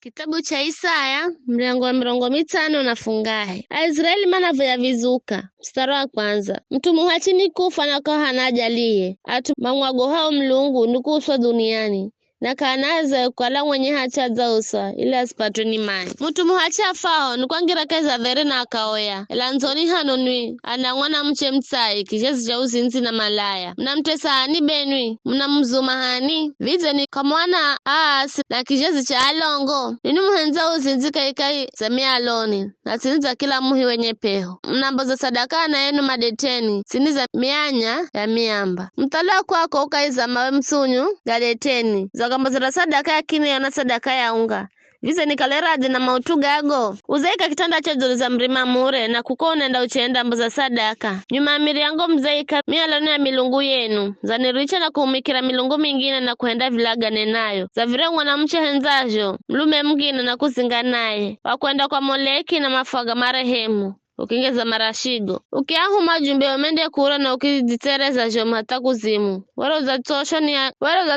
Kitabu cha Isaya mlango wa 50 na fungahe. Aisraeli manavoya vizuka. Mstari wa kwanza. Mtu muhachini kufa na kwa hanajalie. Atu mangwago hao mlungu nukuswa duniani. Na kanaza ukala mwenye hachaza usa ili asipatwe ni mani. Mtu muhacha fao nukwangira keza dhere na akaoya. Elanzoni hanonwi anangwana mche mtsai kijezi cha uzinzi na malaya. Mnamtesa hani benwi mnamzuma hani vize ni kamwana aasi na kijezi cha alongo. Ninu muhenza uzinzi kaikai zamia aloni na siniza kila muhi wenye peho. Mnamboza sadaka na yenu madeteni siniza mianya ya miamba. Mtala kwako ukaiza mawe msunyu gadeteni zakamboza sadaka ya kini yana sadaka ya unga. Vize nikaleraje na mautuga ago. Uzaika kitanda cha za mrima mure na kuko unaenda uchenda mboza sadaka. Nyuma amiri yango mzaika mialone ya milungu yenu. Zaniricha na kuumikira milungu mingine na kuenda vilaga nenayo. Zavirengwa na mche henzajo. Mlume mgine na kuzinga naye. Wakuenda kwa Moleki na mafaga marehemu. Ukingeza marashigo. Ukiahu majumbe umende kura na ukizitereza jomu hata kuzimu. Wero za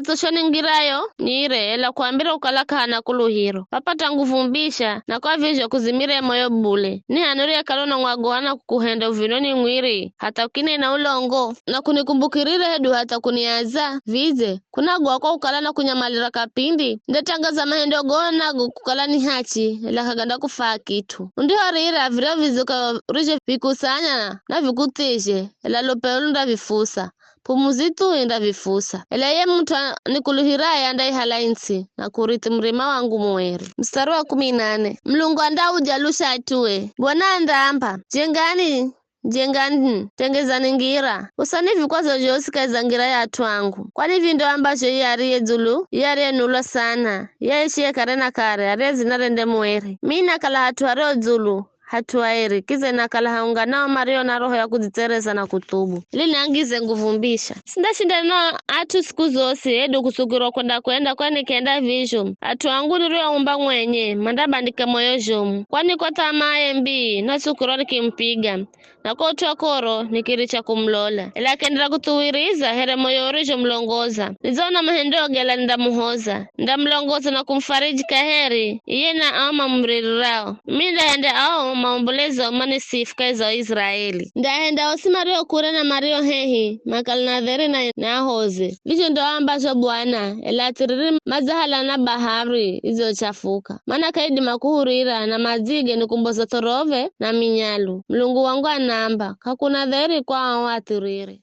tosho ni ngirayo ni ire ela kuambira ukalaka hana kuluhiro. Papata nguvu mbisha na kwa vizho kuzimire moyo bule. Ni hanuri ya kalona mwagoana kukuhenda uvinoni mwiri. Hata ukine na ulongo. Na kunikumbukirire hedu hata kuniaza. Vize. Kuna kwa ukalana kunyamalira kapindi. Ndetangaza mahendo gona kukala ni hachi. Ela kaganda kufaa kitu. Undi harira vira vizuka rije vikusanya na vikuteshe ela lopelo nda vifusa pumuzitu enda vifusa ela ye mtu nikuluhiraye andai halainsi na kuriti mrima wangu mweri. Mstari wa 18. Mlungu anda ujalusha atue bwana andamba jengani tengezani ngira usani vikwazo josi kaza ngira ya twangu kwani vindo ambacho yariye zulu yariye nula sana yaishie karena kare arezi narende mweri mina kala hatuareo zulu hatuaeri kize nakala haunga nao mario na roho ya kuzitereza na kutubu lini angize nguvu mbisha sinda shinda no atu siku zosi edu kusuguro kwenda kwani kenda vision atu wangu nirio umba mwenye mandabandike moyo jomu kwani kwa tamaye mbi na sukuroni kimpiga na kwa utuakoro nikiricha kumlola ila kendra kutuwiriza here moyo orijo mlongoza nizona mahendogela ndamuhoza ndamlongoza na kumfariji kaheri iye na ama mririrao minda hende ao maombolezo mani sifka za Israeli. Ndaenda osi mario kure na mario hehi makal na dhere na hoze. Vicho ndo ambacho bwana elatiriri mazahala na bahari izo chafuka. Mana kaidi makuhurira na mazige nukumboza torove na minyalu. Mlungu wangu anamba kakuna dhere kwa awatiriri.